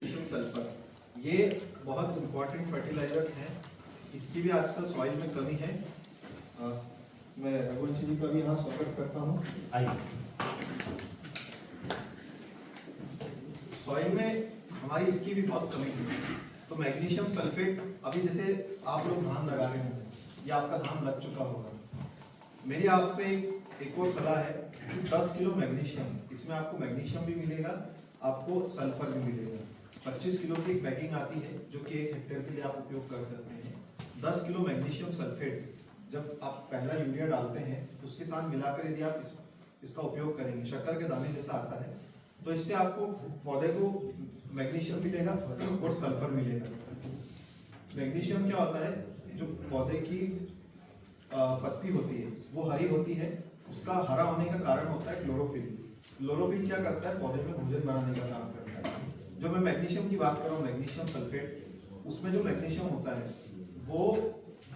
Sulphur ये बहुत important fertilisers हैं। इसकी भी आजकल सॉइल में कमी है। मैं रघुवंशी जी का भी यहाँ स्वागत करता हूँ। सॉइल में हमारी इसकी भी बहुत कमी है। तो मैग्नीशियम सल्फेट, अभी जैसे आप लोग धान लगा रहे होंगे या आपका धान लग चुका होगा, मेरी आपसे एक और सलाह है कि 10 किलो मैग्नीशियम, इसमें आपको मैग्नीशियम भी मिलेगा, आपको सल्फर भी मिलेगा। 25 किलो की पैकिंग आती है जो कि 1 हेक्टेयर के लिए आप उपयोग कर सकते हैं। 10 किलो मैग्नीशियम सल्फेट जब आप पहला यूरिया डालते हैं उसके साथ मिलाकर यदि आप इसका उपयोग करेंगे, शक्कर के दाने जैसा आता है, तो इससे आपको पौधे को मैग्नीशियम मिलेगा और सल्फर मिलेगा। मैग्नीशियम क्या होता है, जो पौधे की पत्ती होती है वो हरी होती है, उसका हरा होने का कारण होता है क्लोरोफिल। क्लोरोफिल क्या करता है, पौधे में भोजन बनाने का काम करता है। जो मैं मैग्नीशियम की बात कर रहा हूँ, मैग्नीशियम सल्फेट, उसमें जो मैग्नीशियम होता है वो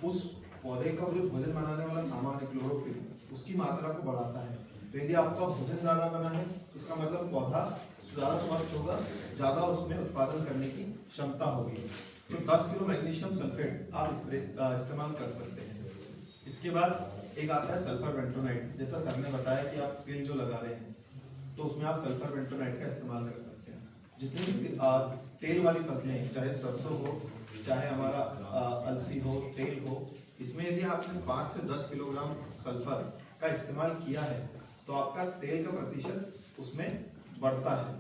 उस पौधे का जो भोजन बनाने वाला सामान है क्लोरोफिल, उसकी मात्रा को बढ़ाता है। तो यदि आपका भोजन ज़्यादा बना है, इसका मतलब पौधा ज़्यादा स्वस्थ होगा, ज़्यादा उसमें उत्पादन करने की क्षमता होगी। तो 10 किलो मैग्नीशियम सल्फेट आप इस्तेमाल कर सकते हैं। इसके बाद एक आता है सल्फर बेंटोनाइट। जैसा सर ने बताया कि आप तेल जो लगा रहे हैं तो उसमें आप सल्फर बेंटोनाइट का इस्तेमाल कर सकते हैं। जितनी भी तेल वाली फसलें, चाहे सरसों हो, चाहे हमारा अलसी हो, तेल हो, इसमें यदि आपने 5 से 10 किलोग्राम सल्फर का इस्तेमाल किया है तो आपका तेल का प्रतिशत उसमें बढ़ता है।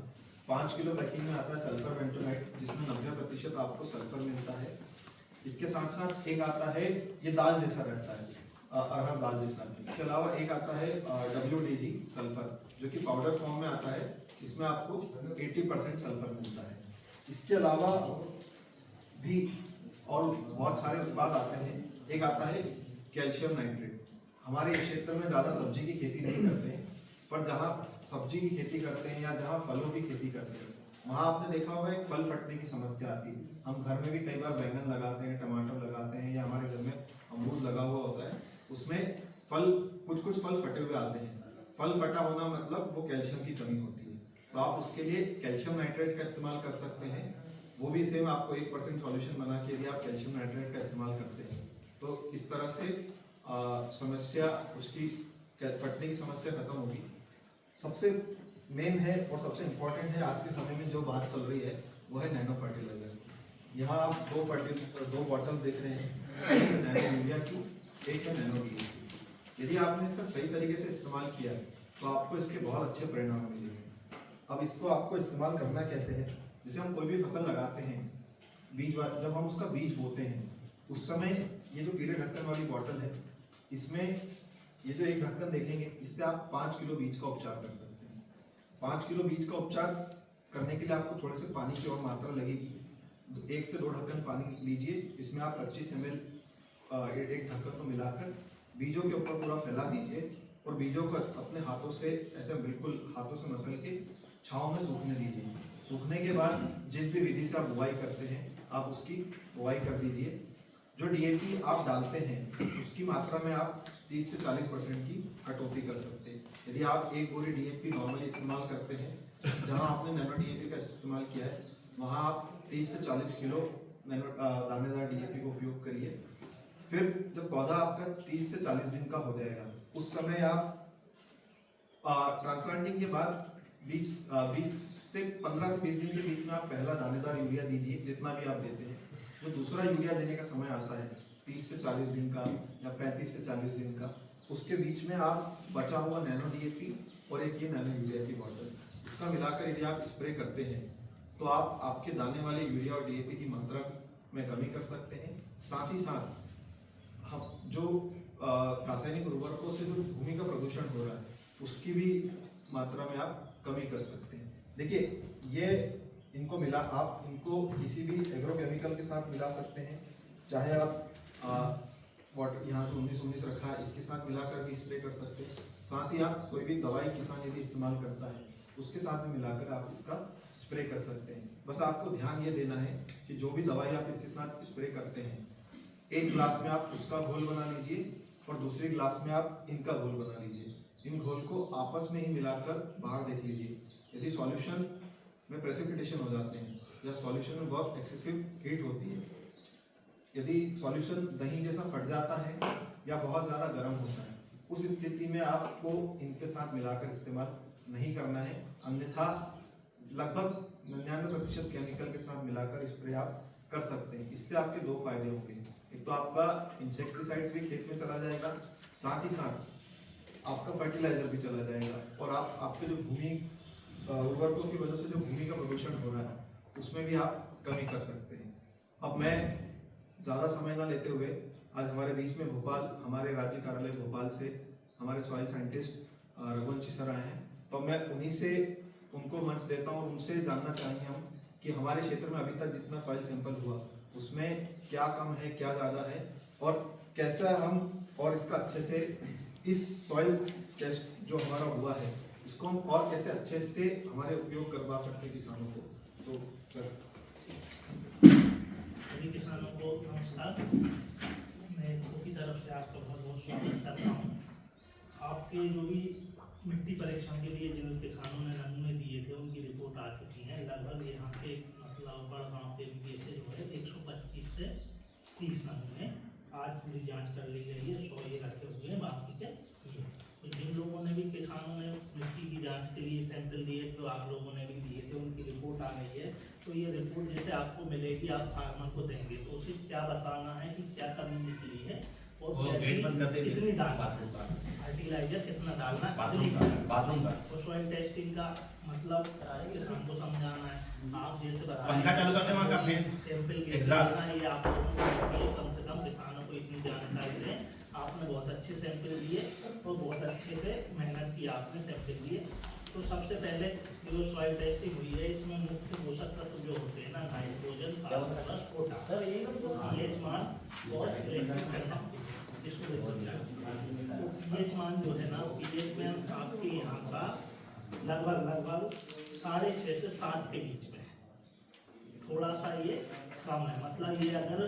5 किलो पैकिंग में आता है सल्फर बेंटोनाइट, जिसमें 90% आपको सल्फर मिलता है। इसके साथ साथ एक आता है, ये दाल जैसा रहता है, अरहर दाल जैसा। इसके अलावा एक आता है WDG सल्फर, जो कि पाउडर फॉर्म में आता है। इसमें आपको 80% सल्फर मिलता है। इसके अलावा भी और बहुत सारे उत्पाद आते हैं। एक आता है कैल्शियम नाइट्रेट। हमारे क्षेत्र में ज़्यादा सब्जी की खेती नहीं करते हैं, पर जहाँ सब्जी की खेती करते हैं या जहाँ फलों की खेती करते हैं, वहाँ आपने देखा होगा एक फल फटने की समस्या आती है। हम घर में भी कई बार बैंगन लगाते हैं, टमाटर लगाते हैं, या हमारे घर में अमरूद लगा हुआ होता है, उसमें फल कुछ फल फटे हुए आते हैं। फल फटा होना मतलब वो कैल्शियम की कमी होती है। तो आप उसके लिए कैल्शियम नाइट्रेट का इस्तेमाल कर सकते हैं। वो भी सेम आपको 1% सॉल्यूशन बना के यदि आप कैल्शियम नाइट्रेट का इस्तेमाल करते हैं तो इस तरह से समस्या, उसकी फटने की समस्या खत्म होगी। सबसे मेन है और सबसे इम्पोर्टेंट है आज के समय में जो बात चल रही है, वो है नैनो फर्टिलाइजर। यहाँ आप दो बॉटल देख रहे हैं, एक है नैनो यूरिया की, एक है नैनो DAP। यदि आपने इसका सही तरीके से इस्तेमाल किया तो आपको इसके बहुत अच्छे परिणाम मिलेंगे। अब इसको आपको इस्तेमाल करना कैसे है, जैसे हम कोई भी फसल लगाते हैं, जब हम उसका बीज बोते हैं उस समय ये जो पीले ढक्कन वाली बॉटल है, इसमें ये जो एक ढक्कन देखेंगे, इससे आप 5 किलो बीज का उपचार कर सकते हैं। 5 किलो बीज का उपचार करने के लिए आपको थोड़े से पानी की और मात्रा लगेगी। 1 से 2 ढक्कन पानी लीजिए, इसमें आप 25 ml एक ढक्कन को मिलाकर बीजों के ऊपर पूरा फैला दीजिए और बीजों को अपने हाथों से ऐसे बिल्कुल हाथों से मसल के छाँव में सूखने दीजिए। सूखने के बाद जिस भी विधि से आप बुआई करते हैं आप उसकी बुआई कर दीजिए। जो DAP आप डालते हैं उसकी मात्रा में आप 30 से 40% की कटौती कर सकते हैं। यदि आप 1 बोरी DAP नॉर्मली इस्तेमाल करते हैं, जहां आपने नैनो DAP का इस्तेमाल किया है वहां आप 30 से 40 किलो दानेदार DAP का उपयोग करिए। फिर जब पौधा आपका 30 से 40 दिन का हो जाएगा, उस समय आप ट्रांसप्लांटिंग के बाद 20 से 15 से 20 दिन के बीच में आप पहला दानेदार यूरिया दीजिए, जितना भी आप देते हैं। जो दूसरा यूरिया देने का समय आता है 30 से 40 दिन का या 35 से 40 दिन का, उसके बीच में आप बचा हुआ नैनो DAP और एक ये नैनो यूरिया की बॉटल, इसका मिलाकर यदि आप स्प्रे करते हैं तो आप आपके दाने वाले यूरिया और DAP की मात्रा में कमी कर सकते हैं। साथ ही साथ हम जो रासायनिक उर्वरकों से जो भूमि का प्रदूषण हो रहा है उसकी भी मात्रा में आप कमी कर सकते हैं। देखिए, ये इनको मिला, आप इनको किसी भी एग्रोकेमिकल के साथ मिला सकते हैं, चाहे आप वाटर यहाँ तो 19 रखा है, इसके साथ मिलाकर भी स्प्रे कर सकते हैं। साथ ही आप कोई भी दवाई किसान यदि इस्तेमाल करता है उसके साथ में मिलाकर आप इसका स्प्रे कर सकते हैं। बस आपको ध्यान ये देना है कि जो भी दवाई आप इसके साथ स्प्रे करते हैं, एक ग्लास में आप उसका घोल बना लीजिए और दूसरे ग्लास में आप इनका घोल बना लीजिए। इन घोल को आपस में ही मिलाकर बाहर देख लीजिए। यदि सॉल्यूशन में प्रेसिपिटेशन हो जाते हैं या सॉल्यूशन में बहुत एक्सेसिव हीट होती है। यदि सॉल्यूशन दही जैसा फट जाता है या बहुत ज़्यादा गर्म होता है, उस स्थिति में आपको इनके साथ मिलाकर इस्तेमाल नहीं करना है, अन्यथा लगभग 99% केमिकल के साथ मिलाकर स्प्रे आप कर सकते हैं। इससे आपके दो फायदे होंगे, एक तो आपका इंसेक्टिसाइड्स भी खेत में चला जाएगा, साथ ही साथ आपका फर्टिलाइजर भी चला जाएगा, और आपके जो भूमि उर्वरकों की वजह से जो भूमि का प्रदूषण हो रहा है उसमें भी आप कमी कर सकते हैं। अब मैं ज़्यादा समय ना लेते हुए आज हमारे बीच में भोपाल, हमारे राज्य कार्यालय भोपाल से हमारे सॉइल साइंटिस्ट रघुवंशी सर आए हैं, तो मैं उन्हीं से उनको मंच देता हूँ और उनसे जानना चाहेंगे हम कि हमारे क्षेत्र में अभी तक जितना सॉइल सैंपल हुआ उसमें क्या कम है, क्या ज़्यादा है, और कैसा हम और इसका अच्छे से इस सॉइल टेस्ट जो हमारा हुआ है इसको हम और कैसे अच्छे से हमारे उपयोग करवा सकते हैं किसानों को। तो सर। सभी किसानों को नमस्कार। मैं की तरफ से आपका बहुत बहुत स्वागत करता हूँ। आपके जो भी मिट्टी परीक्षण के लिए जिन किसानों ने नमूने दिए थे उनकी रिपोर्ट आ चुकी है। लगभग यहाँ पे मतलब बड़गांव के लिए से जो है 125 से 30 नमूने आज पूरी जांच कर ली गई है। 100 ये रखे हुए हैं, बाकी के ये। तो जिन लोगों ने भी किसानों ने मिट्टी की जांच के लिए सैंपल दिए तो आप लोगों ने भी दिए थे, उनकी रिपोर्ट आ गई है। तो ये रिपोर्ट जैसे आपको मिलेगी, आप फार्मर को देंगे तो उसे क्या बताना है कि क्या कमी निकली है और कितनी डालना है, फर्टिलाइजर कितना डालना है, बाथरूम का और सॉइल टेस्टिंग का मतलब किसान को समझाना है। आप जैसे पंखा चालू करते वहाँ का फिर सैंपल एग्जॉस्ट ये आप लोगों को कम से कम किसानों को इतनी जानकारी दें। आपने बहुत अच्छे सैंपल दिए और बहुत अच्छे से मेहनत की आपने सैंपल दिए। तो सबसे पहले जो सॉइल टेस्टिंग हुई है इसमें मुख्य पोषक तत्व जो होते हैं ना, नाइट्रोजन, फास्फोरस, पोटाश, पीएच मान और इसको तो पीएच मान जो है ना, पीएच में आपके यहाँ का लगभग 6.5 से 7 के बीच में है। थोड़ा सा ये कम है, मतलब ये अगर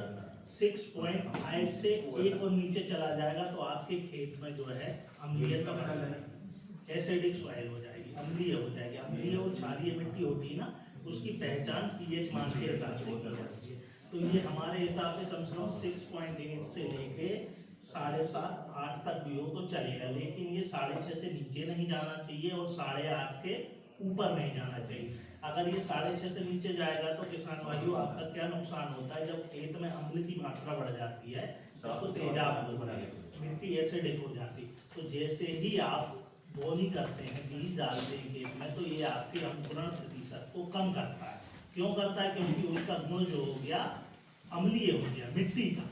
6.5 से 1 और नीचे चला जाएगा तो आपके खेत में जो है अम्लीयता बढ़ जाएगी, एसिडिक सॉइल हो जाएगी, अम्लीय हो जाएगी। अम्लीय और क्षारीय मिट्टी होती है ना, उसकी पहचान पीएच मान के हिसाब से की जाती है। तो ये हमारे हिसाब से कम 6.8 से लेके 7.5-8 तक भी हो तो चलेगा, लेकिन ये 6.5 से नीचे नहीं जाना चाहिए और 8.5 के ऊपर नहीं जाना चाहिए। अगर ये 6.5 से नीचे जाएगा तो किसान भाइयों आपका क्या नुकसान होता है, जब खेत में अम्ल की मात्रा बढ़ जाती है तो तेजाब होता है, मिट्टी एसिडिक हो जाती है। तो जैसे ही आप बोनी करते हैं, बीज डालते हैं खेत में, तो ये आपके अंकुरण प्रतिशत को कम करता है। क्यों करता है? क्योंकि उसका गुण जो हो गया अम्लीय हो गया, मिट्टी का।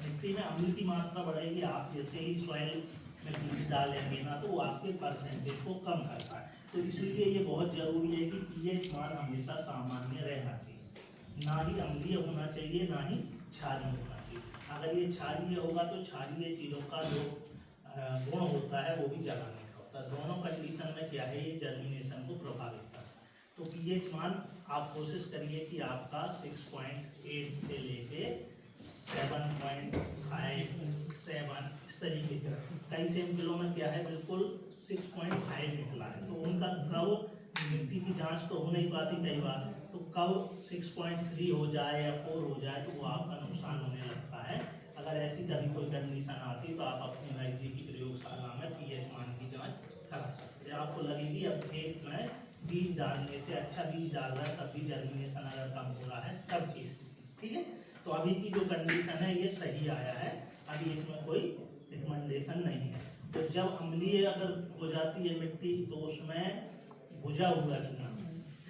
मिट्टी में अम्ल की मात्रा बढ़ेगी, आप जैसे ही सॉइल में बीज डालेंगे ना तो वो आपके परसेंटेज को कम करता है। तो इसलिए ये बहुत जरूरी है कि पीएच मान हमेशा सामान्य रहना चाहिए, ना ही अम्लीय होना चाहिए, ना ही क्षारीय होना चाहिए। अगर ये क्षारीय होगा तो क्षारीय चीज़ों का जो गुण होता है वो भी जलाने का होता है। दोनों कंडीशन में क्या है, ये जर्मिनेशन को प्रभावित करता है। तो पीएच मान आप कोशिश करिए कि आपका 6.8 से लेके 7.5, 7 इस तरीके का। कई सैंपलों में क्या है बिल्कुल 6.5 निकला है, तो उनका कब मिट्टी की जांच तो हो नहीं पाती कई बार, तो कब 6.3 हो जाए या 4 हो जाए तो वो आपका नुकसान होने लगता है। अगर ऐसी कभी कोई कंडीशन आती तो आप अपनी नज़दीकी प्रयोगशाला में पीएच मान की जांच करा सकते हैं। आपको लगेगी अब खेत में बीज डालने से, अच्छा बीज डाल रहा है तब भी जर्मिनेशन अगर कम हो रहा है तब की स्थिति, ठीक है। तो अभी की जो कंडीशन है ये सही आया है, अभी इसमें कोई रिकमेंडेशन नहीं है। तो जब अम्लीय अगर हो जाती है मिट्टी तो उसमें भुजा हुआ चूना,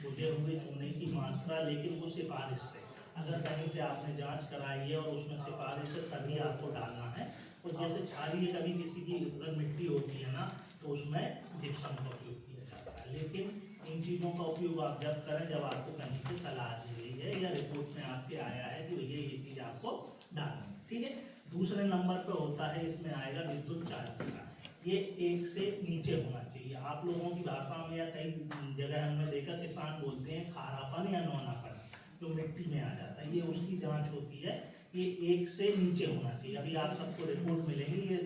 भुजे हुए चूने की मात्रा, लेकिन वो सिफारिश से, अगर कहीं से आपने जांच कराई है और उसमें सिफारिश से तभी आपको डालना है। और जैसे क्षारीय कभी किसी की अगर मिट्टी होती है ना तो उसमें जिप्सम का उपयोग किया जाता है, लेकिन इन चीज़ों का उपयोग आप जब करें जब आपको कहीं से सलाह दी गई है या रिपोर्ट में आपके आया है कि भैया ये चीज़ आपको डालनी, ठीक है। दूसरे नंबर पर होता है, इसमें आएगा विद्युत चार्ज का, ये 1 से नीचे होना चाहिए। आप लोगों की भाषा में या कई जगह हमने देखा किसान बोलते हैं खारापन या नौनापन जो मिट्टी में आ जाता है, ये उसकी जांच होती है। ये 1 से नीचे होना चाहिए। अभी आप सबको रिपोर्ट मिलेंगे, ये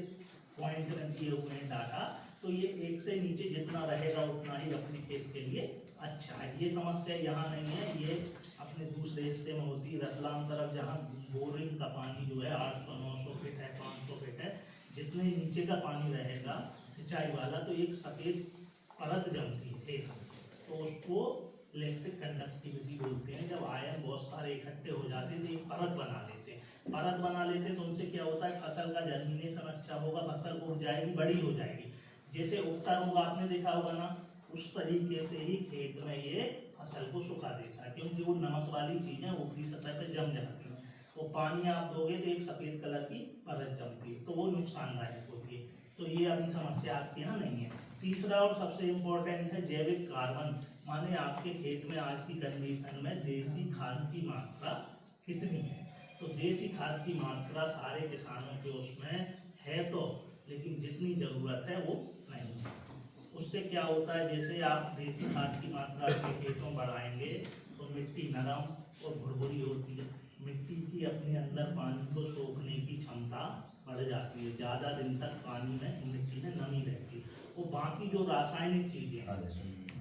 पॉइंट में दिए हुए हैं डाटा, तो ये 1 से नीचे जितना रहेगा उतना ही अपने खेत के लिए अच्छा, ये समस्या यहाँ नहीं है, ये अपने दूसरे हिस्से में होती है रतलाम तरफ, जहाँ बोरिंग का पानी जो है 800-900 फीट है, 500 फीट है, जितने नीचे का पानी रहेगा सिंचाई वाला तो एक सफ़ेद परत जमती है खेत में, तो उसको इलेक्ट्रिक कंडक्टिविटी बोलते हैं। जब आयन बहुत सारे इकट्ठे हो जाते हैं तो एक परत बना लेते हैं, परत बना लेते हैं तो उनसे क्या होता है, फसल का जर्मिनेशन अच्छा होगा, फसल उग जाएगी, बड़ी हो जाएगी। जैसे उगता रोग आपने देखा होगा ना, उस तरीके से ही खेत में ये फसल को सुखा देता है, क्योंकि वो नमक वाली चीज़ें ऊपरी सतह पर जम जाती हैं, वो पानी आप दोगे तो एक सफ़ेद कलर की परत जमती है, तो वो नुकसानदायक होती है। तो ये अभी समस्या आपके यहाँ नहीं है। तीसरा और सबसे इम्पोर्टेंट है जैविक कार्बन, माने आपके खेत में आज की कंडीशन में देसी खाद की मात्रा कितनी है। तो देसी खाद की मात्रा सारे किसानों के उसमें है तो, लेकिन जितनी ज़रूरत है वो नहीं है। उससे क्या होता है, जैसे आप देसी खाद की मात्रा अपने खेतों में बढ़ाएंगे तो मिट्टी नरम और भुरभुरी होती है, मिट्टी की अपने अंदर पानी को सोखने की क्षमता बढ़ जाती है, ज़्यादा दिन तक पानी में मिट्टी में नमी रहती है। वो बाकी जो रासायनिक चीज़ें हैं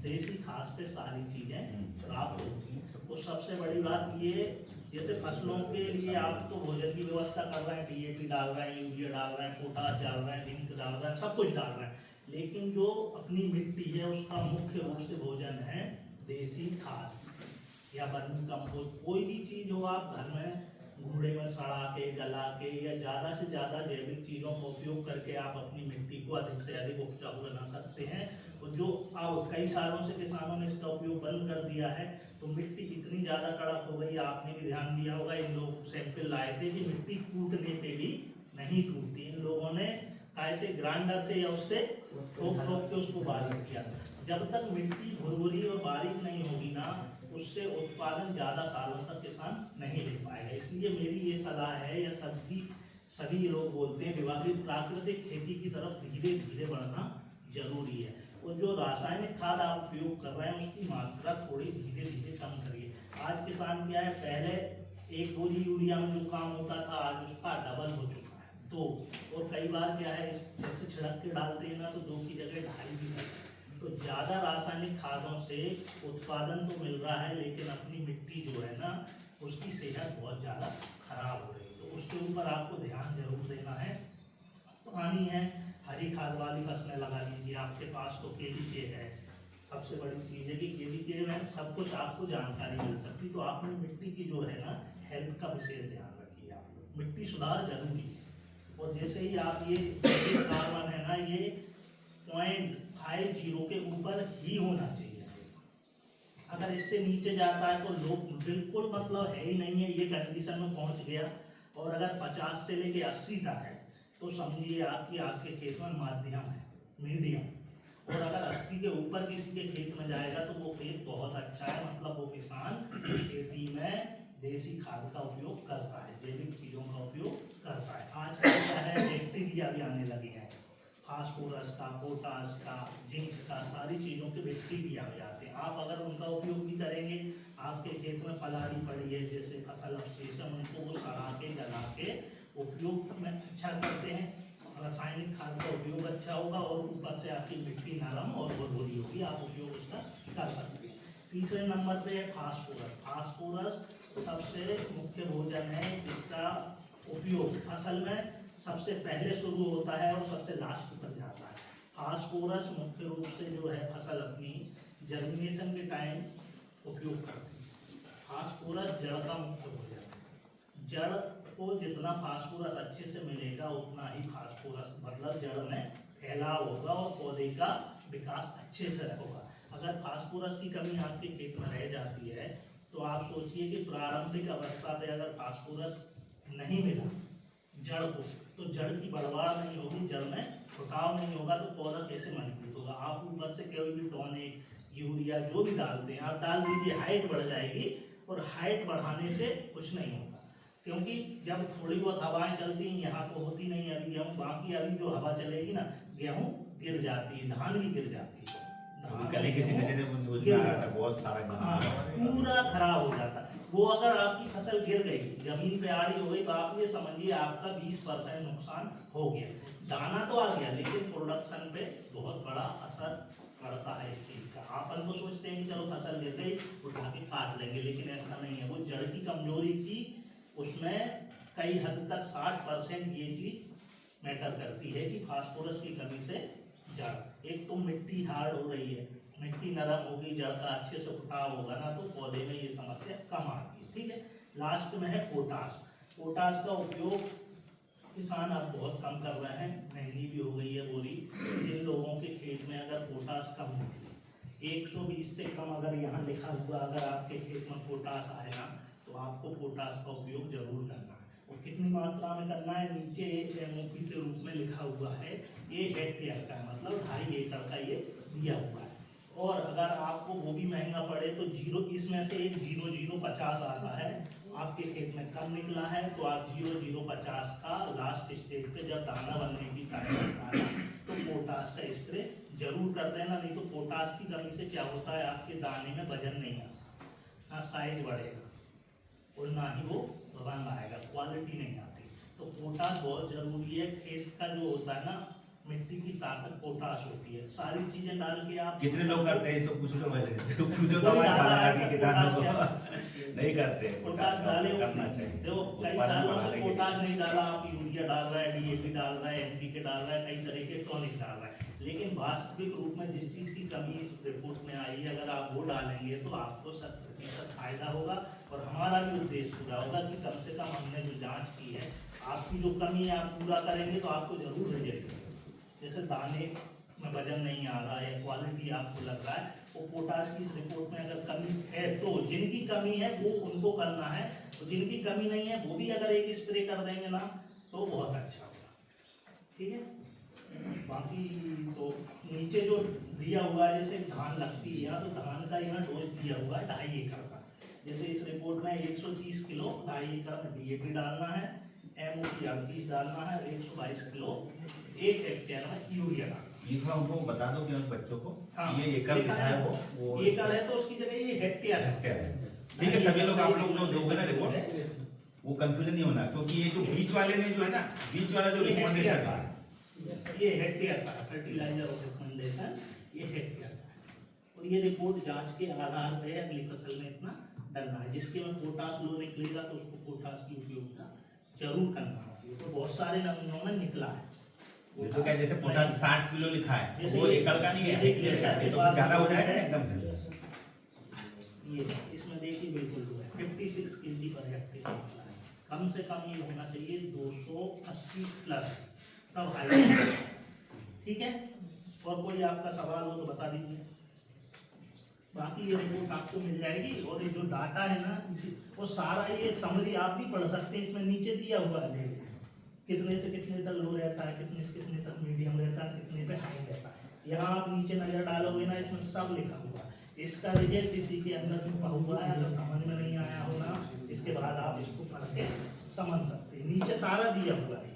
देसी खाद से सारी चीज़ें प्राप्त होती हैं। और सबसे बड़ी बात ये, जैसे फसलों के लिए आप तो भोजन की व्यवस्था कर रहे हैं, DAP डाल रहे हैं, यूरिया डाल रहे हैं, पोटाश डाल रहे हैं, जिंक डाल रहे हैं, सब कुछ डाल रहे हैं, लेकिन जो अपनी मिट्टी है उसका मुख्य रूप से भोजन है देसी खाद या वर्मी कंपोस्ट। कोई भी चीज़ हो आप घर में घूड़े में सड़ा के, गला के या ज़्यादा से ज़्यादा जैविक चीज़ों का उपयोग करके आप अपनी मिट्टी को अधिक से अधिक उपजाऊ बना सकते हैं। और जो अब कई सालों से किसानों ने इसका उपयोग बंद कर दिया है, तो मिट्टी इतनी ज़्यादा कड़क हो गई, आपने भी ध्यान दिया होगा, इन लोग सैंपल लाए थे कि मिट्टी कूटने पे भी नहीं टूटती। इन लोगों ने कैसे ग्राइंडर से या उससे ठोक ठोक के उसको बारीक किया। जब तक मिट्टी भुरभुरी और बारीक नहीं होगी ना, उससे उत्पादन ज़्यादा सालों तक किसान नहीं ले पाएगा। इसलिए मेरी ये सलाह है, या सभी लोग बोलते हैं विभाजित प्राकृतिक खेती की तरफ धीरे धीरे बढ़ना जरूरी है। और जो रासायनिक खाद आप उपयोग कर रहे हैं उसकी मात्रा थोड़ी धीरे धीरे कम करिए। आज किसान क्या है, पहले 1 बोरी यूरिया में जो काम होता था आज उसका डबल हो चुका है 2। और कई बार क्या है, जैसे छिड़क के डालते हैं ना तो 2 की जगह 2.5 भी है। तो ज़्यादा रासायनिक खादों से उत्पादन तो मिल रहा है, लेकिन अपनी मिट्टी जो है ना उसकी सेहत बहुत ज़्यादा खराब हो रही है। तो उसके ऊपर आपको ध्यान जरूर देना है। पानी है, हरी खाद वाली फसलें लगा लीजिए, आपके पास तो KVK है। सबसे बड़ी चीज़ है कि KVK में सब कुछ आपको जानकारी मिल सकती, तो आप मिट्टी की जो है ना हेल्थ का विशेष ध्यान रखिए। आप मिट्टी सुधार जरूरी है। और जैसे ही आप ये कार्बन है ना, ये 0.50 के ऊपर ही होना चाहिए। अगर इससे नीचे जाता है तो लोग बिल्कुल मतलब है ही नहीं है, ये कंडीशन में पहुंच गया। और अगर 50 से लेके 80 तक है तो समझिए आपकी आपके खेत में माध्यम है, मीडियम। और अगर 80 के ऊपर किसी के खेत में जाएगा तो वो खेत बहुत अच्छा है, मतलब वो किसान खेती में देसी खाद का उपयोग करता है, जैविक चीज़ों का उपयोग करता है। आज क्या है, बैक्टीरिया भी आने लगे हैं, फास्फोरस का, पोटाश का, जिंक का, सारी चीज़ों के बैक्टीरिया आ जाते हैं। आप अगर उनका उपयोग भी करेंगे, आपके खेत में पलारी पड़ी है, जैसे फसल अवशेष है, उनको वो सड़ा के जला के उपयोग में अच्छा करते हैं। रासायनिक खाद का उपयोग अच्छा होगा और ऊपर से आपकी मिट्टी नरम और भुरभुरी होगी, आप उपयोग उसका कर सकते हैं। तीसरे नंबर पे है फास्फोरस। फास्फोरस सबसे मुख्य भोजन है जिसका उपयोग फसल में सबसे पहले शुरू होता है और सबसे लास्ट तक जाता है। फास्फोरस मुख्य रूप से जो है फसल अपनी जर्मिनेशन के टाइम उपयोग करती है। फास्फोरस जड़ का मुख्य भोजन है। जड़ को जितना फास्फोरस अच्छे से मिलेगा उतना ही फास्फोरस मतलब जड़ में फैलाव होगा और पौधे का विकास अच्छे से होगा। अगर फास्फोरस की कमी आपके खेत में रह जाती है तो आप सोचिए कि प्रारंभिक अवस्था पे अगर फास्फोरस नहीं मिला जड़ को, तो जड़ की बढ़वाड़ नहीं होगी, जड़ में फुटाव नहीं होगा, तो पौधा कैसे मजबूत होगा। आप ऊपर से कोई भी टॉनिक, यूरिया जो भी डालते हैं आप डाल दीजिए, हाइट बढ़ जाएगी। और हाइट बढ़ाने से कुछ नहीं होगा, क्योंकि जब थोड़ी बहुत हवाएं चलती हैं, यहाँ तो होती नहीं है अभी गेहूँ, बाकी अभी जो हवा चलेगी ना गेहूँ गिर जाती है, धान भी गिर जाती है, किसी ने न्यूज़ में आया था बहुत सारा, हाँ पूरा खराब हो जाता है। वो अगर आपकी फसल गिर गई, जमीन पे आड़ी हो गई, तो आप ये समझिए आपका 20% नुकसान हो गया। दाना तो आ गया लेकिन प्रोडक्शन पे बहुत बड़ा असर बढ़ता है इस चीज का। अपन तो सोचते हैं कि चलो फसल लेते ही उठा के काट लेंगे, लेकिन ऐसा नहीं है। वो जड़ की कमजोरी थी, उसमें कई हद तक 60% ये चीज मैटर करती है कि फास्फोरस की कमी से जड़, एक तो मिट्टी हार्ड हो रही है, मिट्टी नरम होगी, जड़ का अच्छे से उठाव होगा ना, तो पौधे में ये समस्या कम आती है। ठीक है, लास्ट में है पोटाश। पोटाश का उपयोग किसान अब बहुत कम कर रहे हैं, महंगी भी हो गई है बोरी। जिन लोगों के खेत में अगर पोटाश कम निकले, 120 से कम अगर यहाँ लिखा हुआ अगर आपके खेत में पोटाश आए ना, तो आपको पोटाश का उपयोग जरूर करना है। और कितनी मात्रा में करना है, नीचे MOP के रूप में लिखा हुआ है, ये हेक्टेयर का मतलब 2.5 एकड़ का ये दिया हुआ है। और अगर आपको वो भी महंगा पड़े तो जीरो, इसमें से एक 0050 आता है, आपके खेत में कम निकला है तो आप 0050 का लास्ट स्टेज पे जब दाना बनने की तारीख आए तो पोटाश का स्प्रे जरूर कर देना। नहीं तो पोटाश की कमी से क्या होता है, आपके दाने में वजन नहीं आता, ना साइज बढ़ेगा और ना ही वो रंग आएगा, क्वालिटी नहीं आती। तो पोटाश बहुत जरूरी है। खेत का जो होता है ना, मिट्टी की ताकत पोटाश होती है। सारी चीजें डाल के आप कितने लोग करते हैं तो पूछ लो, पहले तो पूछो तो हमारे बाहर के किसानों को नहीं करते। पोटाश डाले करना चाहिए। देखो कई सालों से पोटाश नहीं डाला, आप यूरिया डाल रहा है, DAP डाल रहा है, NPK डाल रहा है, कई तरह के टॉनिक डाल रहा है, लेकिन वास्तविक रूप में जिस चीज की कमी इस रिपोर्ट में आई है, अगर आप वो डालेंगे तो आपको 100% फायदा होगा। और हमारा भी उद्देश्य पूरा होगा कि कम से कम हमने जो जांच की है, आपकी जो कमी है आप पूरा करेंगे तो आपको जरूर रिजल्ट मिलेगा। जैसे दाने में वजन नहीं आ रहा है, क्वालिटी आपको लग रहा है, वो पोटाश की इस रिपोर्ट में अगर कमी है तो जिनकी कमी है वो उनको करना है, तो जिनकी कमी नहीं है वो भी अगर एक स्प्रे कर देंगे ना तो बहुत अच्छा होगा। ठीक है, बाकी तो नीचे जो दिया हुआ है, जैसे धान लगती है तो धान का यहाँ डोज दिया हुआ है 2.5 एकड़ का। जैसे इस रिपोर्ट में 130 किलो 2.5 एकड़ में DAP डालना है, MOP 38 डालना है, 122 किलो 1 हेक्टेयर में यूरिया डालना है। ये थोड़ा उनको बता दो कि उन बच्चों को हाँ, ये एकड़ लिखा है, है वो एकड़ है तो उसकी जगह ये हेक्टेयर है। हेक्टेयर है। ठीक है, सभी लोग आप लोग जो दोगे ना रिपोर्ट, वो कंफ्यूजन नहीं होना, क्योंकि ये जो बीच वाले में जो है ना, बीच वाला जो रिकमेंडेशन है ये हेक्टेयर का है, फर्टिलाइजर और रिकमेंडेशन ये हेक्टेयर का है। और ये रिपोर्ट जांच के आधार पर अगली फसल में इतना डालना है। जिसके में पोटाश लो निकलेगा तो उसको पोटाश की उपयोगिता जरूर करना है। तो बहुत सारे नमूनों में निकला है। तो क्या जैसे पोटाश 60 किलो लिखा है, जैसे वो एकड़ का नहीं है, हेक्टेयर का है, तो कुछ ज्यादा हो जाएगा एकदम से। ये इसमें देखिए बिल्कुल 56 kg पर हेक्टेयर निकला है। कम से कम ये होना चाहिए 280 प्लस, तब हाई। ठीक है, और कोई आपका सवाल हो तो बता दीजिए। बाकी ये रिपोर्ट आपको मिल जाएगी। और ये जो डाटा है ना, इसी वो सारा ये समरी आप भी पढ़ सकते हैं, इसमें नीचे दिया हुआ है। देखिए कितने से कितने तक लो रहता है, कितने से कितने तक मीडियम रहता है, कितने पे हाई रहता है। यहाँ आप नीचे नजर डालोगे ना, इसमें सब लिखा हुआ है। इसका रिजल्ट इसी के अंदर छुपा हुआ है। अगर समझ में नहीं आया हो ना, इसके बाद आप इसको पढ़ के समझ सकते हैं। नीचे सारा दिया हुआ है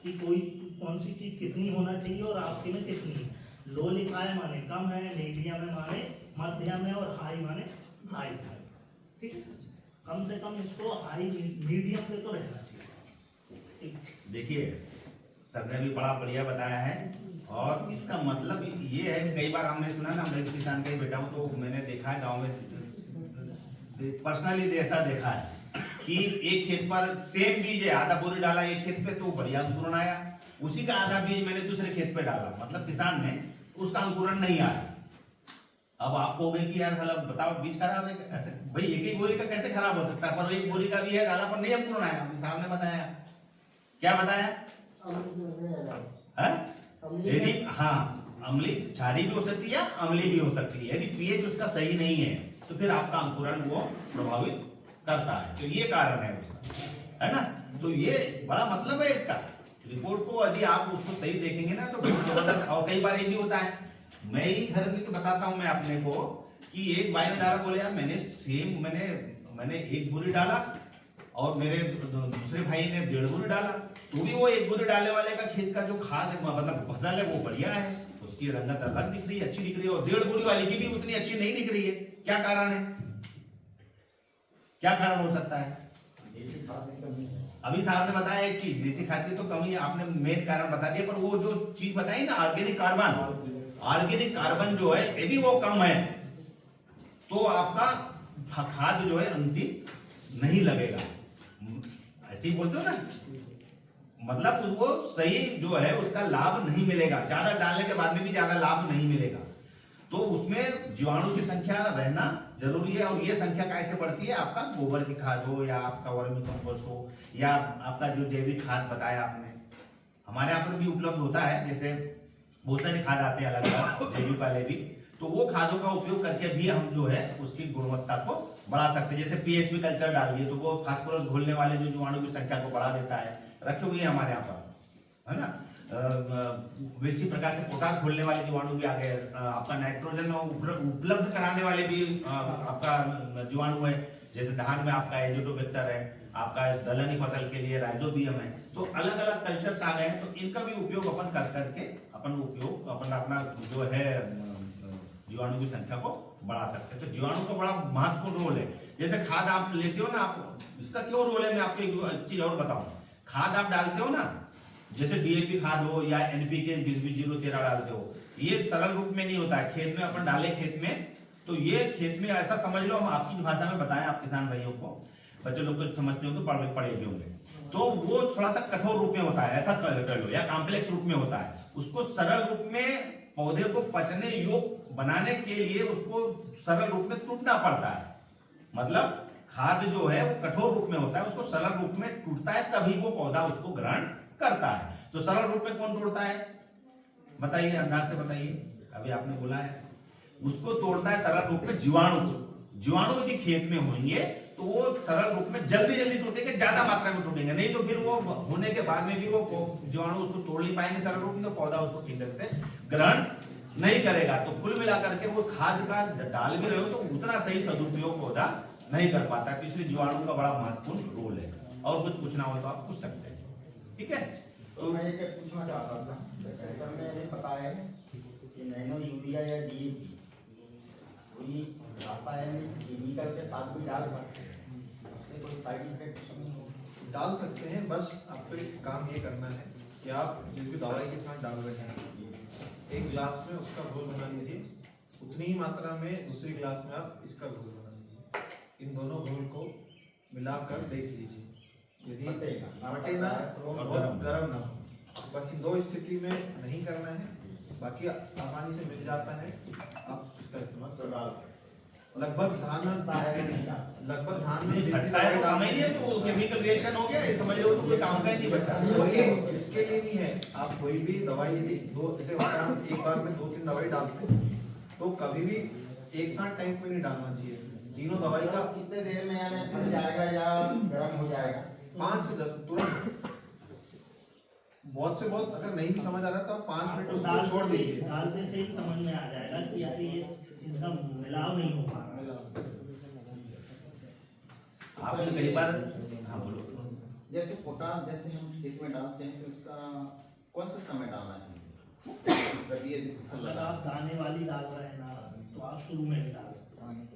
कि कोई कौन सी चीज कितनी होना चाहिए और आपके में कितनी है। लो लिखा है माने कम है, मीडियम है माने मध्यम है, और हाई माने हाई है। ठीक है, कम से कम इसको हाई मीडियम पे तो रहना चाहिए। देखिए सर ने भी बड़ा बढ़िया बताया है, और इसका मतलब ये है कि कई बार हमने सुना ना, मैं किसान का ही बेटा हूँ, तो मैंने देखा है गाँव में पर्सनली ऐसा देखा है कि एक खेत पर सेम बीज है, आधा बोरी डाला एक खेत पे तो बढ़िया अंकुरण आया, उसी का आधा बीज मैंने दूसरे खेत पे डाला, मतलब किसान ने उसका अंकुरण नहीं आया। अब आप कहोगे कि यार साला बताओ बीज खराब है, ऐसे भाई एक ही बोरी का कैसे खराब हो सकता है, पर एक बोरी का भी है डाला पर नहीं अंकुरण आया। साहब ने बताया, क्या बताया है? यदि हाँ अम्ली क्षारी भी हो सकती है, अम्ली भी हो सकती है। यदि पीएच उसका सही नहीं है तो फिर आपका अंकुरण वो प्रभावित करता है। तो ये कारण है उसका, है ना। तो ये बड़ा मतलब है इसका रिपोर्ट को, यदि आप उसको सही देखेंगे ना तो बहुत। और कई बार ये भी होता है, मैं ही घर में तो बताता हूँ मैं अपने को कि एक भाई ने डाला, बोले यार मैंने एक बोरी डाला और मेरे दूसरे भाई ने 1.5 बोरी डाला, तो भी वो 1 बोरी डालने वाले का खेत का जो खाद है मतलब फसल है वो बढ़िया है, उसकी रंगत अलग दिख रही है, अच्छी दिख रही है, और 1.5 बोरी वाले की भी उतनी अच्छी नहीं दिख रही है। क्या कारण है, क्या कारण हो सकता है? अभी साहब ने बताया एक चीज, देसी खाद की तो कमी आपने मेन कारण बता दिया, पर वो जो चीज बताई ना ऑर्गेनिक कार्बन, ऑर्गेनिक कार्बन जो है यदि वो कम है तो आपका खाद जो है अंतिम नहीं लगेगा। ऐसे ही बोलते हो ना, मतलब उसको सही जो है उसका लाभ नहीं मिलेगा, ज्यादा डालने के बाद में भी ज्यादा लाभ नहीं मिलेगा। तो उसमें जीवाणु की संख्या रहना जरूरी है। और ये संख्या कैसे बढ़ती है, आपका गोबर की खाद हो या आपका वर्मी कंपोस्ट हो या आपका जो जैविक खाद बताया आपने, हमारे यहाँ पर भी उपलब्ध होता है। जैसे बहुत सारे खाद आते हैं अलग अलग जैविक वाले भी, तो वो खादों का उपयोग करके भी हम जो है उसकी गुणवत्ता को बढ़ा सकते हैं। जैसे पीएचपी कल्चर डाल दिए तो वो फास्फोरस घोलने वाले जो जीवाणु की संख्या को बढ़ा देता है, रखे हुए हैं हमारे यहाँ पर, है ना। इसी प्रकार से पोटास घोलने वाले जीवाणु भी आ गए। आपका नाइट्रोजन उपलब्ध कराने वाले भी आपका जीवाणु है। जैसे धान में आपका एजोटोबैक्टर है, आपका दलहनी फसल के लिए राइजोबियम है। तो अलग अलग कल्चर्स आ गए हैं, तो इनका भी उपयोग अपन कर करके अपन अपना जो है जीवाणु की संख्या को बढ़ा सकते हैं। तो जीवाणु का बड़ा महत्वपूर्ण रोल है। जैसे खाद आप लेते हो ना, आप इसका क्यों रोल है मैं आपको एक चीज और बताऊं। खाद आप डालते हो ना, जैसे डीएपी खाद हो या एनपीके 20-20-0-13 डालते हो, ये सरल रूप में नहीं होता है। खेत में अपन डाले खेत में, तो ये खेत में ऐसा समझ लो, हम आपकी भाषा में बताएं आप किसान भाइयों को, बच्चे लोग तो समझते होंगे, पढ़े भी होंगे, तो वो थोड़ा सा कठोर रूप में होता है, ऐसा कर लो, या कॉम्प्लेक्स रूप में होता है। उसको सरल रूप में पौधे को पचने योग्य बनाने के लिए उसको सरल रूप में टूटना पड़ता है। मतलब खाद जो है वो कठोर रूप में होता है, उसको सरल रूप में टूटता है, तभी वो पौधा उसको ग्रहण करता है। तो सरल रूप में कौन तोड़ता है, बताइए, अंदाज से बताइए। अभी आपने बोला है उसको तोड़ता है सरल रूप में जीवाणु। जीवाणु यदि खेत में होंगे तो वो सरल रूप में जल्दी टूटेंगे, ज्यादा मात्रा में टूटेंगे, नहीं तो फिर वो होने के बाद में भी वो जीवाणु उसको तोड़ नहीं पाएंगे सरल रूप में, तो पौधा उसको ठीक तरह से ग्रहण नहीं करेगा। तो कुल मिलाकर के वो खाद का डाल भी रहे हो तो उतना सही सदुपयोग पौधा नहीं कर पाता है। तो इसलिए जीवाणु का बड़ा महत्वपूर्ण रोल है। और कुछ पूछना हो तो आप पूछ सकते हैं, ठीक है। तो मैं ये पूछना चाहता था, जैसा मैंने पता है कि नैनो यूरिया या डीएपी कोई रासायनिक केमिकल के साथ भी डाल सकते हैं, उससे कोई साइड इफेक्ट नहीं हो? डाल सकते हैं, बस आपको एक काम ये करना है कि आप जिस भी दवाई के साथ डाल रहे हैं, एक गिलास में उसका घोल बना लीजिए, उतनी ही मात्रा में दूसरी गिलास में आप इसका घोल बना लीजिए। इन दोनों घोल को मिलाकर देख लीजिए, यदि फटे ना और बहुत गर्म ना हो, बस इन दो स्थिति में नहीं करना है, बाकी आसानी से मिल जाता है, आप इसका इस्तेमाल कर डाल। लगभग धान में फटता है तो काम ही नहीं है, तो केमिकल रिएक्शन हो गया, ये समझ लो तो कोई काम का ही नहीं बचा। और ये इसके लिए नहीं है, आप कोई भी दवाई यदि दो जैसे होता है एक बार में 2-3 दवाई डालते हैं, तो कभी भी एक साथ टाइम पे नहीं डालना चाहिए। तीनों दवाई का कितने देर में यानी फट जाएगा या गर्म हो जाएगा? 5 से 10 तुरंत, बहुत से बहुत अगर नहीं भी समझ आ रहा तो आप 5 मिनट उसको छोड़ दीजिए। डालने से ही समझ में आ जाएगा कि यार ये इनका मिलाव नहीं हो पा रहा। आपने कई बार, हाँ बोलो। जैसे पोटास जैसे हम खेत में डालते हैं, तो इसका कौन सा समय डालना चाहिए? जब ये फसल अगर लगा आप दाने वाली डाल रहे हैं ना, तो आप शुरू में भी डाल सकते हैं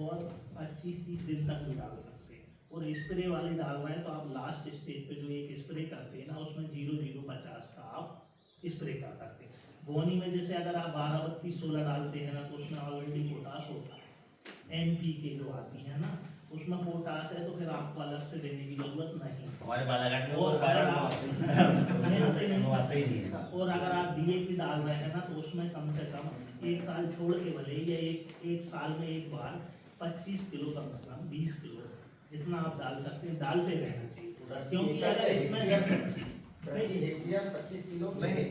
और 25-30 दिन तक भी डाल सकते हैं। और स्प्रे वाली डाल रहे हैं तो आप लास्ट स्टेज पे जो एक स्प्रे करते हैं ना, उसमें 0-0-50 का आप स्प्रे कर सकते हैं। बोनी में जैसे अगर आप 12-32-16 डालते हैं ना, तो उसमें ऑलरेडी पोटास होता है। एनपीके जो आती है ना, उसमें पोटास है, तो फिर आपको अलग से देने की जरूरत नहीं। हमारे बालाघाट में और अगर आप वो आते ही नहीं है। और अगर आप डीएपी डाल रहे हैं ना, तो उसमें कम से कम 1 साल छोड़ के भले या एक साल में एक बार 25 किलो कम से कम 20 किलो जितना आप डाल सकते हैं डालते रहना चाहिए। क्योंकि अगर इसमें हेक्टेयर 25 किलो नहीं,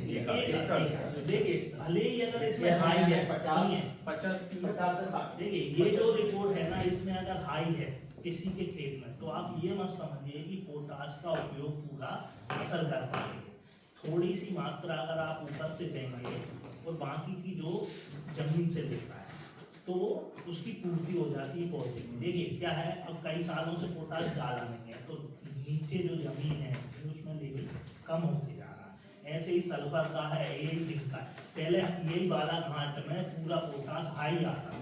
देखिए भले ही अगर इसमें हाई है 50 किलो 50 से 60। देखिए ये जो रिपोर्ट है ना, इसमें अगर हाई है किसी के खेत में, तो आप ये मत समझिए कि पोटास का उपयोग पूरा असर कर पाएंगे। थोड़ी सी मात्रा अगर आप ऊपर से देंगे और बाकी की जो जमीन से लेता है तो उसकी पूर्ति हो जाती है पौधे की। देखिए क्या है, अब कई सालों से पोटास डाला नहीं है, तो नीचे जो जमीन है उसमें लेवल कम होते जा रहा है। ऐसे ही सल्फर का है, यही दिखता है। पहले यही बालाघाट में पूरा पोटास हाई आता है।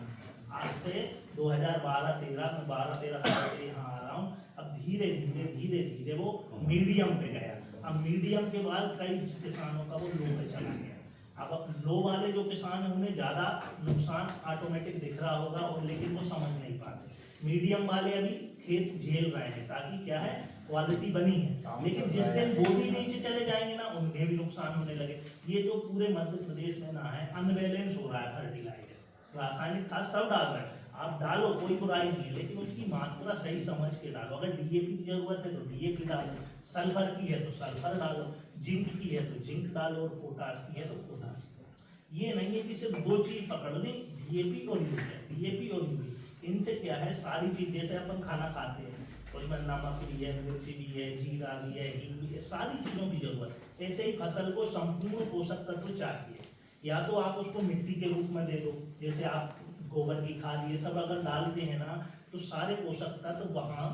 आज से 2012-13 में 12-13 साल से यहाँ आ रहा हूँ। अब धीरे धीरे वो मीडियम पे गया। अब मीडियम के बाद कई किसानों का वो लो पे चला गया। अब लो वाले जो किसान हैं उन्हें ज़्यादा नुकसान ऑटोमेटिक दिख रहा होगा, और लेकिन वो समझ नहीं पाते। मीडियम वाले अभी खेत झेल रहे हैं, ताकि क्या है, क्वालिटी बनी है, लेकिन जिस दिन वो भी नीचे चले जाएंगे ना, उन्हें भी नुकसान होने लगे। ये जो पूरे मध्य प्रदेश में ना है, अनबैलेंस हो रहा है फर्टिलाइजर, रासायनिक खाद सब डाल रहे हैं। आप डालो, कोई बुराई नहीं है, लेकिन उसकी मात्रा सही समझ के डालो। अगर डीएपी की जरूरत है तो डीएपी डालो, सल्फर की है तो सल्फर डालो, जिंक की है तो जिंक डालो, और पोटास की है तो पोटास। ये नहीं है कि सिर्फ दो चीज पकड़ ली, डीएपी और यूरिया, डीएपी और यूरिया। इनसे क्या है, सारी चीज, जैसे अपन खाना खाते हैं, उसमें नमक भी है, मिर्ची भी है, जीरा भी है, हींग भी है, सारी चीजों की जरूरत। ऐसे ही फसल को संपूर्ण पोषक तत्व चाहिए। या तो आप उसको मिट्टी के रूप में दे दो, जैसे आप गोबर की खाद ये सब अगर डालते हैं ना, तो सारे पोषक तत्व वहाँ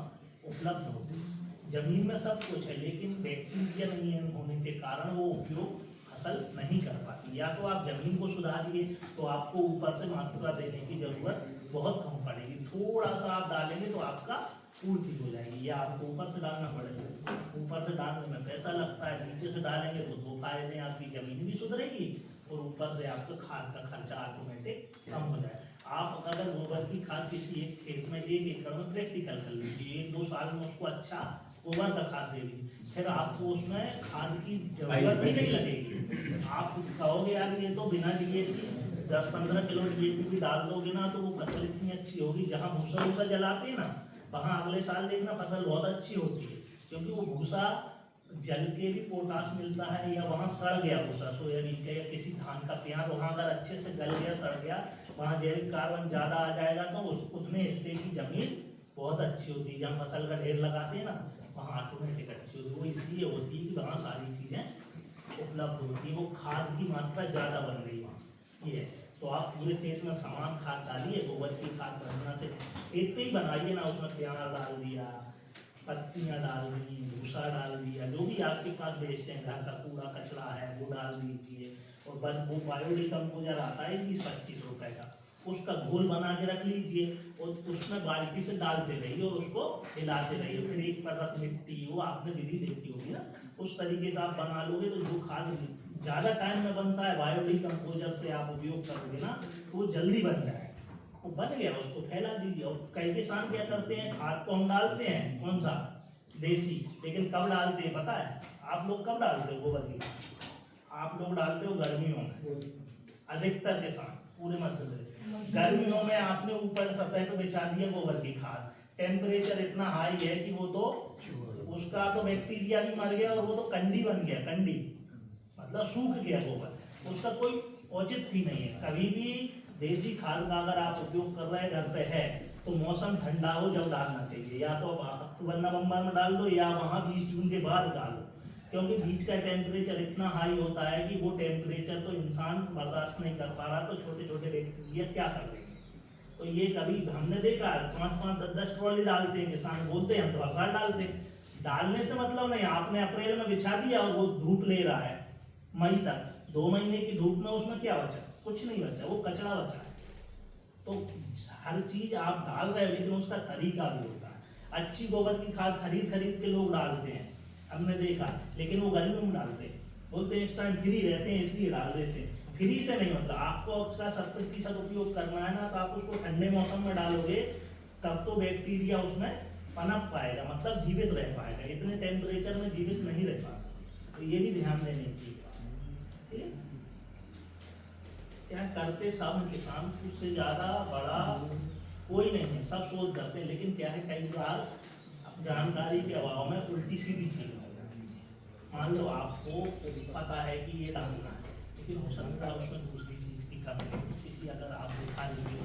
उपलब्ध होते हैं। जमीन में सब कुछ है, लेकिन बैक्टीरिया नहीं होने के कारण वो उपयोग फसल नहीं कर पाती। या तो आप जमीन को सुधारिए, तो आपको ऊपर से मात्रा देने की जरूरत बहुत कम पड़ेगी। थोड़ा सा आप डालेंगे तो आपका पूर्ति हो जाएगी, या आपको ऊपर से डालना पड़ेगा। ऊपर से डालने में पैसा लगता है, नीचे से डालेंगे तो दो फायदे हैं, आपकी जमीन भी सुधरेगी और ऊपर से आपका खाद का खर्चा ऑटोमेटिक कम हो जाए। आप अगर गोबर की खाद किसी एक खेत में 1 एकड़ में प्रैक्टिकल कर लीजिए, 1-2 साल में उसको अच्छा गोबर का खाद दे दीजिए, फिर आपको उसमें खाद की जरूरत भी नहीं लगेगी। आप कहोगे यार ये तो बिना डीएपी 10-15 किलो डीएपी भी डाल दोगे ना, तो वो फसल इतनी अच्छी होगी। जहाँ भूसा भूसा जलाते हैं ना, वहाँ अगले साल देखना फसल बहुत अच्छी होती है, क्योंकि वो भूसा जल के भी पोटास मिलता है। या वहाँ सड़ गया भूसा, सोयाबीन का या किसी धान का प्याज, वहाँ अगर अच्छे से गल गया, सड़ गया, वहाँ जैविक कार्बन ज़्यादा आ जाएगा, तो उतने हिस्से की जमीन बहुत अच्छी होती है। जहाँ फसल का ढेर लगाते हैं ना, वहाँ ऑटोमेटिक अच्छी होती है। वो इसलिए होती है कि वहाँ सारी चीज़ें उपलब्ध होती है, वो खाद की मात्रा ज़्यादा बन रही है वहाँ। ये तो आप पूरे खेत में समान खाद डालिए, गोबर की खाद बनना से खेत पे ही बनाइए ना, उसमें प्याज डाल दिया, पत्तियाँ डाल दी, भूसा डाल दिया, जो भी आपके पास वेस्ट है, घर का कूड़ा कचरा है वो डाल दीजिए। और बस वो बायोडिकम्पोजर आता है 20-25 रुपए का, उसका घोल बना के रख लीजिए और उसमें बाल्टी से डालते रहिए और उसको हिलाते रहिए। फिर एक परत मिट्टी, वो आपने विधि देखी होगी ना, उस तरीके से आप बना लोगे तो जो खाद ज़्यादा टाइम में बनता है, बायोडिकम्पोजर से आप उपयोग करोगे ना, तो वो जल्दी बन जाएगा। वो बन गया, उसको फैला दीजिए। और कई किसान क्या करते हैं, खाद तो हम डालते हैं कौन सा, देसी, लेकिन कब डालते हैं पता है? आप लोग कब डालते हो गोबर की? आप लोग डालते हो गर्मियों में, अधिकतर किसान पूरे मध्य प्रदेश। गर्मियों में आपने ऊपर सतह पर बिछा दिया गोबर की खाद, टेम्परेचर इतना हाई है कि वो तो उसका तो बैक्टीरिया भी मर गया और वो तो कंडी बन गया, कंडी मतलब सूख गया गोबर, उसका कोई औचित्य ही नहीं है। कभी भी देसी खाद का अगर आप उपयोग कर रहे हैं घर पे है, तो मौसम ठंडा हो जब डालना चाहिए, या तो अक्टूबर-नवंबर में डाल दो, या वहाँ 20 जून के बाद डालो, क्योंकि बीच का टेम्परेचर इतना हाई होता है कि वो टेम्परेचर तो इंसान बर्दाश्त नहीं कर पा रहा, तो छोटे छोटे बैक्टीरिया क्या कर देंगे। तो ये कभी हमने देखा 5-5, 10-10 ट्रॉली डालते हैं किसान, बोलते हैं हम तो हर साल डालते हैं। डालने से मतलब नहीं, आपने अप्रैल में बिछा दिया और वो धूप ले रहा है मई तक, 2 महीने की धूप में उसमें क्या बचा? कुछ नहीं बचा, वो कचरा बचा है। तो हर चीज आप डाल रहे हो, लेकिन उसका तरीका भी होता है। अच्छी गोबर की खाद खरीद के लोग डालते हैं, हमने देखा, लेकिन वो गर्मी में डालते हैं, बोलते हैं इस टाइम फ्री रहते हैं इसलिए डाल देते हैं। फ्री से नहीं, मतलब आपको उसका 70% उपयोग करना है ना, तो आप उसको ठंडे मौसम में डालोगे, तब तो बैक्टीरिया उसमें पनप पाएगा, मतलब जीवित रह पाएगा। इतने टेम्परेचर में जीवित नहीं रह पाता, तो ये भी ध्यान देने की बात है। क्या करते सब किसान, उससे ज्यादा बड़ा कोई नहीं है, सब सोच करते हैं, लेकिन क्या है कई बार जानकारी के अभाव में उल्टी सीधी चीज हो जाती है। मान लो आपको पता है कि ये डालना है, लेकिन हो सकता है उसमें दूसरी चीज की कमी है। किसी अगर आप दिखा लीजिए